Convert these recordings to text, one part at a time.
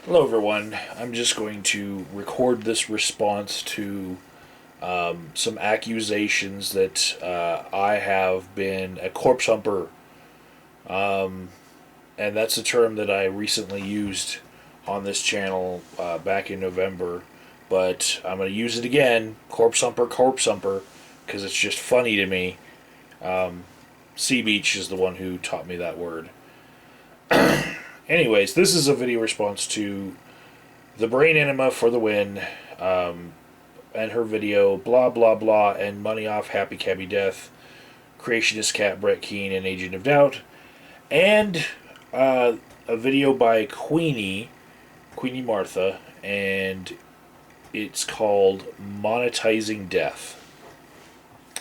Hello, everyone. I'm just going to record this response to some accusations that I have been a corpse humper, and that's a term that I recently used on this channel back in November. But I'm going to use it again, corpse humper, because it's just funny to me. Sea Beach is the one who taught me that word. Anyways, this is a video response to the Brain Enema for the win, and her video, blah blah blah, and money off Happy Cabby Death, Creationist Cat Brett Keane, and Agent of Doubt, and a video by Queeny Martha, and it's called Monetizing Death.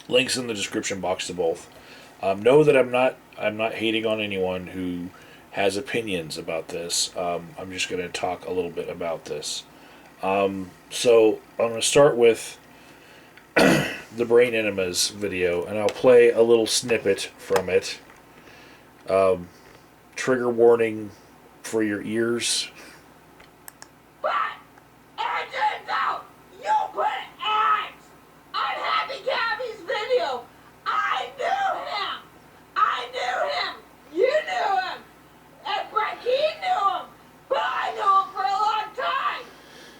Links in the description box to both. Know that I'm not hating on anyone who has opinions about this. I'm just going to talk a little bit about this. So I'm going to start with the Brain Enemas video, and I'll play a little snippet from it. Trigger warning for your ears. But it turns out you put ads on Happy Cabby's video. I knew him. You knew him. And Brett Keane knew him. But I knew him for a long time.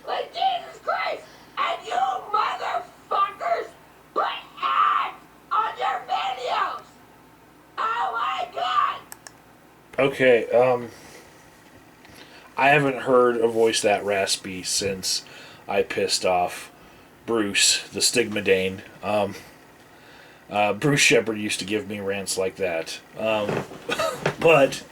Like Jesus Christ. And you motherfuckers put ads on your videos. Oh my God. Okay, I haven't heard a voice that raspy since I pissed off Bruce, the Stigmadane. Bruce Shepard used to give me rants like that. But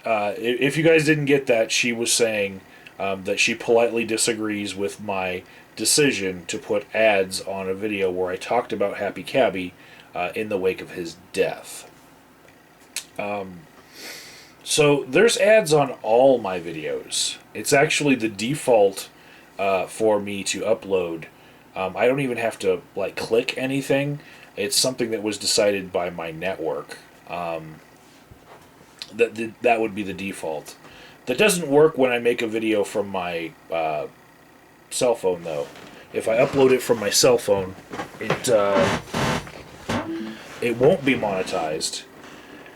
if you guys didn't get that, she was saying that she politely disagrees with my decision to put ads on a video where I talked about Happy Cabby in the wake of his death. So there's ads on all my videos. It's actually the default for me to upload. I don't even have to click anything. It's something that was decided by my network. That would be the default. That doesn't work when I make a video from my cell phone, though. If I upload it from my cell phone, it won't be monetized,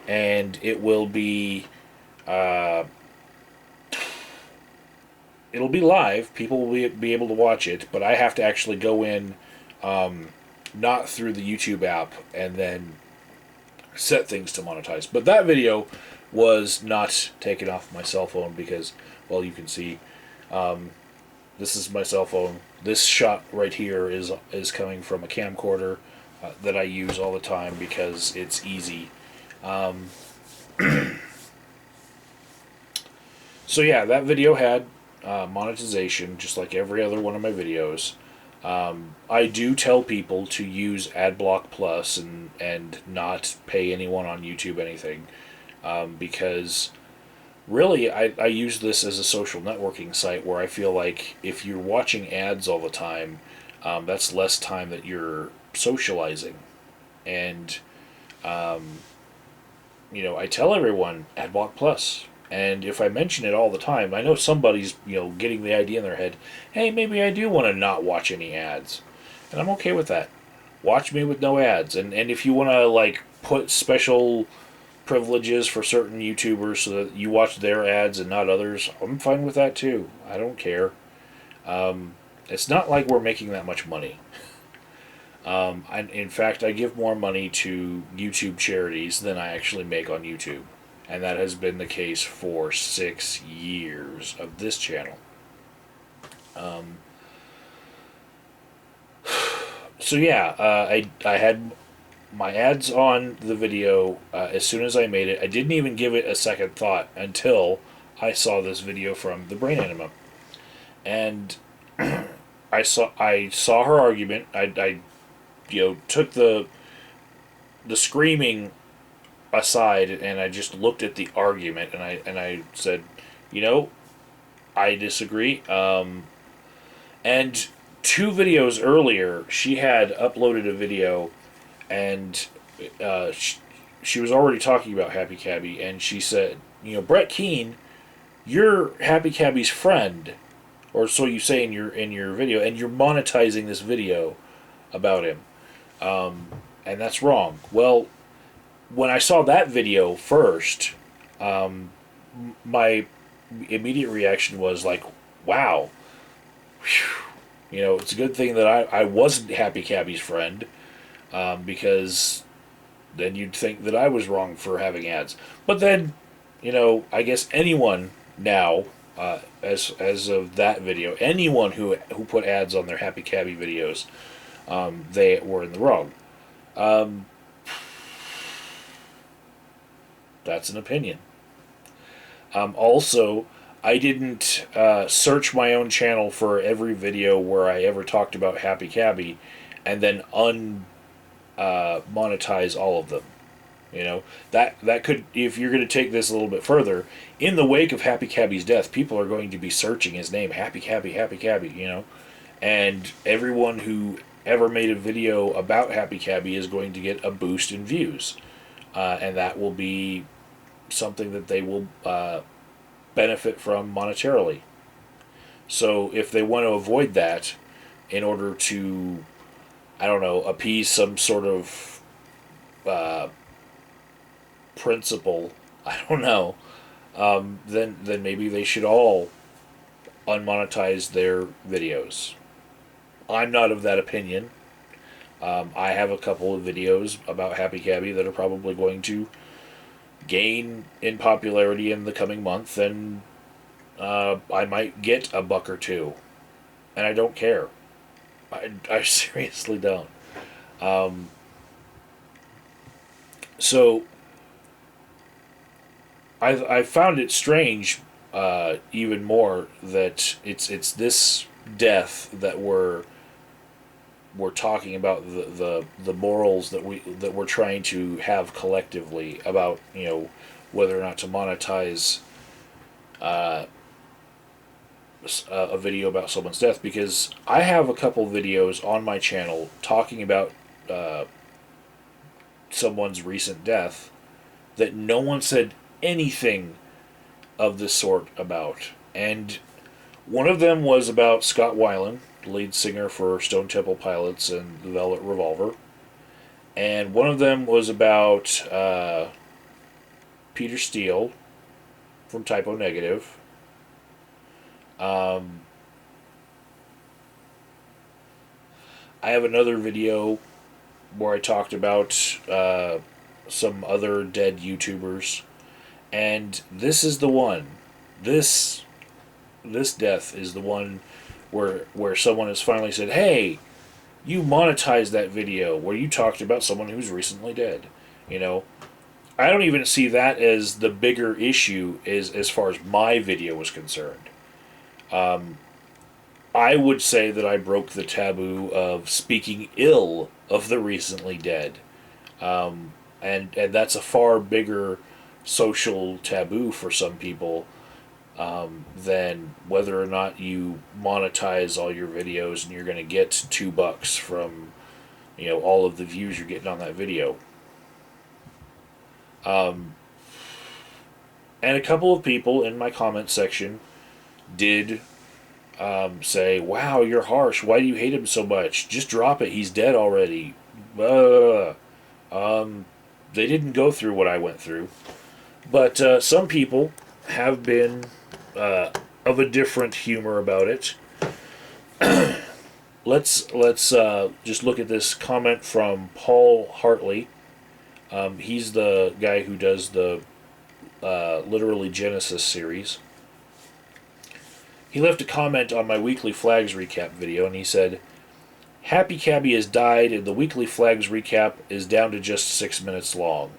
and it will be it'll be live. People will be able to watch it, but I have to actually go in, not through the YouTube app, and then set things to monetize. But that video was not taken off my cell phone because, well, you can see, this is my cell phone. This shot right here is coming from a camcorder that I use all the time because it's easy. So yeah, that video had monetization, just like every other one of my videos. I do tell people to use AdBlock Plus and not pay anyone on YouTube anything, because really I use this as a social networking site where I feel like if you're watching ads all the time, that's less time that you're socializing. And I tell everyone AdBlock Plus. And if I mention it all the time, I know somebody's, getting the idea in their head, hey, maybe I do want to not watch any ads. And I'm okay with that. Watch me with no ads. And if you want to, put special privileges for certain YouTubers so that you watch their ads and not others, I'm fine with that too. I don't care. It's not like we're making that much money. In fact, I give more money to YouTube charities than I actually make on YouTube. And that has been the case for 6 years of this channel. So yeah, I had my ads on the video as soon as I made it. I didn't even give it a second thought until I saw this video from the Brain Enema. And I saw her argument. I took the screaming aside, and I just looked at the argument, and I said, I disagree. And 2 videos earlier, she had uploaded a video, and she was already talking about Happy Cabby, and she said, Brett Keane you're Happy Cabby's friend, or so you say in your video, and you're monetizing this video about him, and that's wrong. Well, when I saw that video first, my immediate reaction was like, "Wow, whew. It's a good thing that I wasn't Happy Cabby's friend, because then you'd think that I was wrong for having ads." But then, I guess anyone now, as of that video, anyone who put ads on their Happy Cabby videos, they were in the wrong. Um, that's an opinion. Also, I didn't search my own channel for every video where I ever talked about Happy Cabby, and then monetize all of them. That could, if you're going to take this a little bit further, in the wake of Happy Cabby's death, people are going to be searching his name, Happy Cabby, Happy Cabby, and everyone who ever made a video about Happy Cabby is going to get a boost in views, and that will be something that they will benefit from monetarily. So if they want to avoid that in order to, I don't know, appease some sort of principle, I don't know, then maybe they should all unmonetize their videos. I'm not of that opinion. I have a couple of videos about Happy Cabby that are probably going to gain in popularity in the coming month, and I might get a buck or two, and I don't care. I seriously don't. So I found it strange, even more, that it's this death that we're talking about, the morals that we're trying to have collectively about, whether or not to monetize a video about someone's death, because I have a couple videos on my channel talking about someone's recent death that no one said anything of this sort about. And one of them was about Scott Weiland, lead singer for Stone Temple Pilots and the Velvet Revolver. And one of them was about Peter Steele from Typo Negative. I have another video where I talked about some other dead YouTubers, and this is the one. This death is the one where someone has finally said, "Hey, you monetized that video where you talked about someone who's recently dead." I don't even see that as the bigger issue as far as my video was concerned. I would say that I broke the taboo of speaking ill of the recently dead. And that's a far bigger social taboo for some people, than whether or not you monetize all your videos and you're going to get $2 from all of the views you're getting on that video. And a couple of people in my comment section did say, "Wow, you're harsh. Why do you hate him so much? Just drop it. He's dead already." They didn't go through what I went through. But some people have been of a different humor about it. Let's just look at this comment from Paul Hartley. He's the guy who does the Literally Genesis series. He left a comment on my Weekly Flags recap video, and he said, "Happy Cabby has died, and the Weekly Flags recap is down to just 6 minutes long."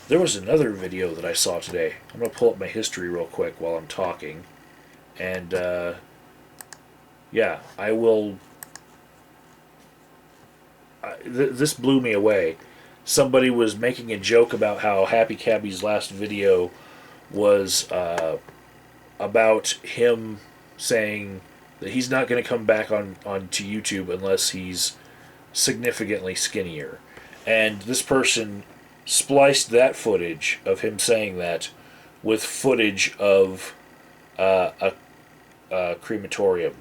There was another video that I saw today. I'm going to pull up my history real quick while I'm talking. And, yeah, I will... this blew me away. Somebody was making a joke about how Happy Cabby's last video was about him saying that he's not going to come back on to YouTube unless he's significantly skinnier. And this person spliced that footage of him saying that with footage of a crematorium,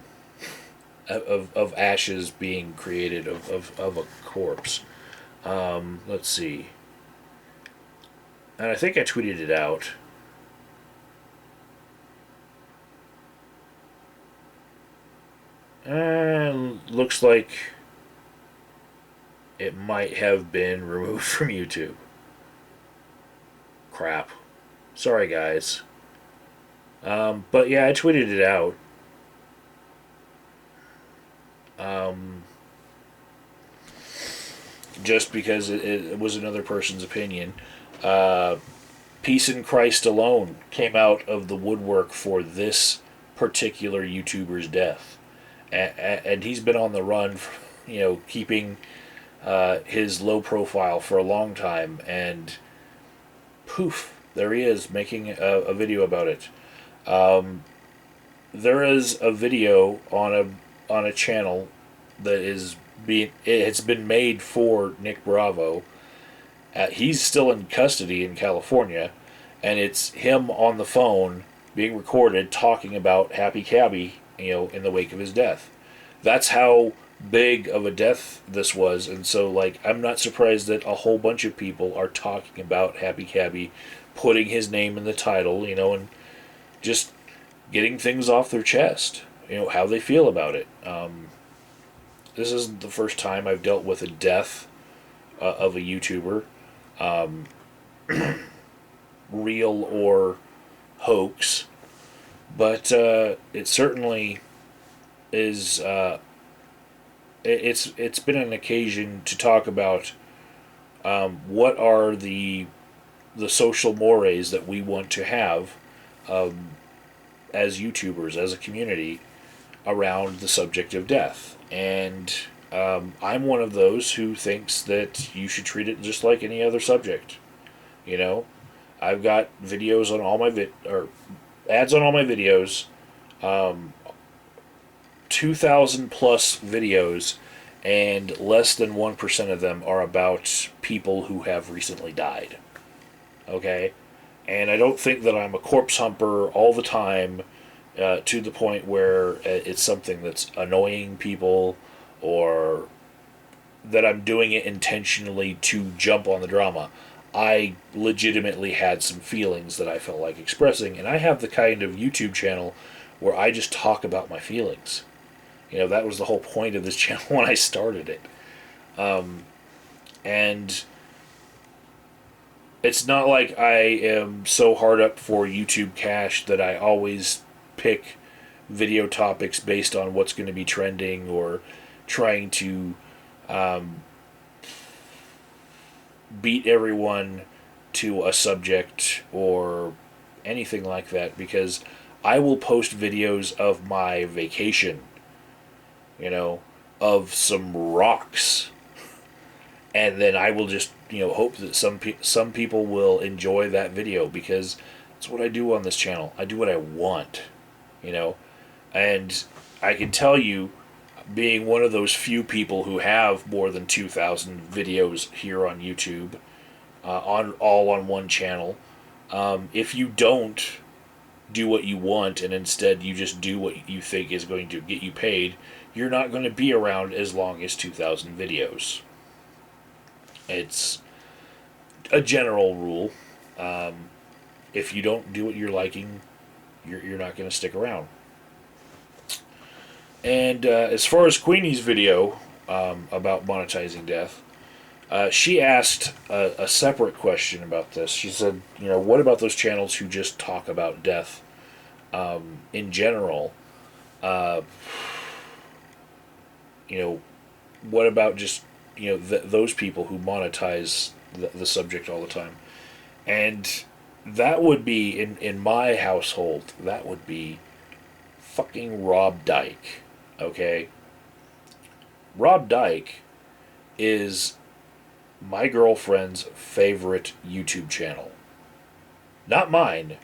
of ashes being created of a corpse. Let's see. And I think I tweeted it out. And looks like it might have been removed from YouTube. Crap. Sorry, guys. But yeah, I tweeted it out. Just because it was another person's opinion. Peace in Christ Alone came out of the woodwork for this particular YouTuber's death. And he's been on the run, keeping his low profile for a long time. And poof, there he is making a video about it. There is a video on a channel that is it's been made for Nick Bravo. He's still in custody in California, and it's him on the phone being recorded talking about Happy Cabby, in the wake of his death. That's how big of a death this was, and so I'm not surprised that a whole bunch of people are talking about Happy Cabby, putting his name in the title, and just getting things off their chest, how they feel about it. This isn't the first time I've dealt with a death of a YouTuber, real or hoax, but it certainly is. It's been an occasion to talk about what are the social mores that we want to have as YouTubers, as a community, around the subject of death. And I'm one of those who thinks that you should treat it just like any other subject. I've got videos on all my or ads on all my videos, 2,000 plus videos, and less than 1% of them are about people who have recently died. Okay? And I don't think that I'm a corpse humper all the time, to the point where it's something that's annoying people, or that I'm doing it intentionally to jump on the drama. I legitimately had some feelings that I felt like expressing, and I have the kind of YouTube channel where I just talk about my feelings. That was the whole point of this channel when I started it. And it's not like I am so hard up for YouTube Cash that I always pick video topics based on what's going to be trending, or trying to beat everyone to a subject or anything like that, because I will post videos of my vacation, of some rocks, and then I will just hope that some people will enjoy that video, because that's what I do on this channel. I do what I want, and I can tell you, being one of those few people who have more than 2,000 videos here on YouTube, on one channel, if you don't do what you want and instead you just do what you think is going to get you paid, you're not going to be around as long as 2,000 videos. It's a general rule. If you don't do what you're liking, you're not going to stick around. And as far as Queenie's video about monetizing death, she asked a separate question about this. She said, what about those channels who just talk about death in general? What about just, those people who monetize the subject all the time? And that would be, in my household, that would be fucking Rob Dyke. Okay? Rob Dyke is my girlfriend's favorite YouTube channel. Not mine.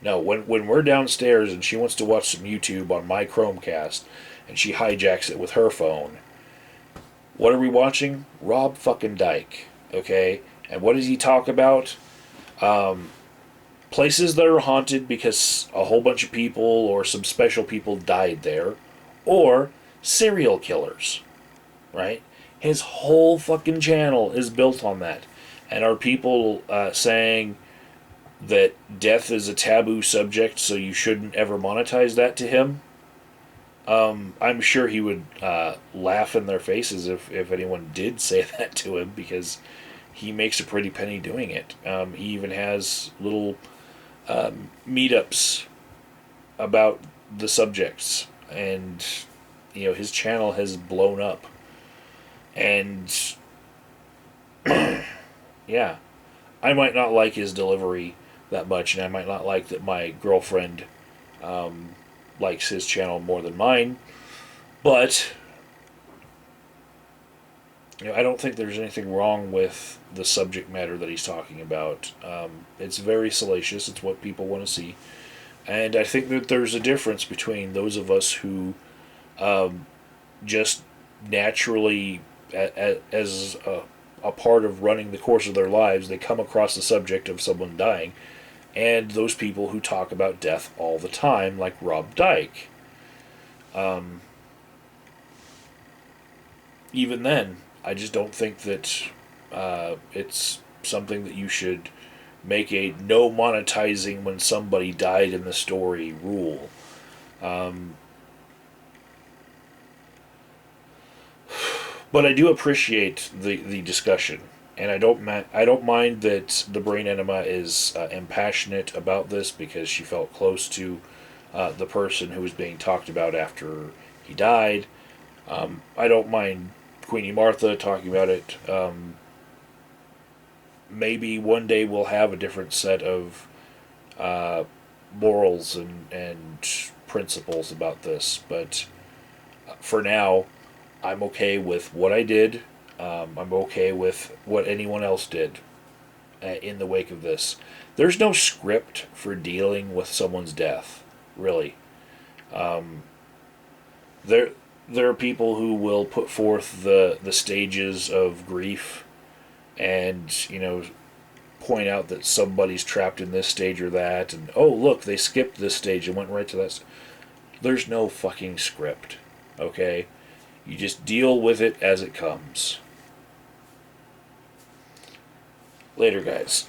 No, when we're downstairs and she wants to watch some YouTube on my Chromecast and she hijacks it with her phone, What are we watching? Rob fucking Dyke. Okay? And what does he talk about? Places that are haunted because a whole bunch of people or some special people died there, or serial killers, right? His whole fucking channel is built on that. And are people saying that death is a taboo subject, so you shouldn't ever monetize that to him? I'm sure he would laugh in their faces if anyone did say that to him, because he makes a pretty penny doing it. He even has little meetups about the subjects, and his channel has blown up. And yeah, I might not like his delivery that much, and I might not like that my girlfriend likes his channel more than mine, but I don't think there's anything wrong with the subject matter that he's talking about. It's very salacious. It's what people want to see. And I think that there's a difference between those of us who just naturally, as a part of running the course of their lives, they come across the subject of someone dying, and those people who talk about death all the time, like Rob Dyke. Even then, I just don't think that it's something that you should make a no monetizing when somebody died in the story rule. But I do appreciate the discussion, and I don't mind that the Brain Enema is impassionate about this, because she felt close to the person who was being talked about after he died. I don't mind Queenie Martha talking about it. Maybe one day we'll have a different set of morals and principles about this, but for now, I'm okay with what I did. I'm okay with what anyone else did in the wake of this. There's no script for dealing with someone's death, really. There, there are people who will put forth the stages of grief, and point out that somebody's trapped in this stage or that, and oh look, they skipped this stage and went right to that. There's no fucking script, okay? You just deal with it as it comes. Later, guys.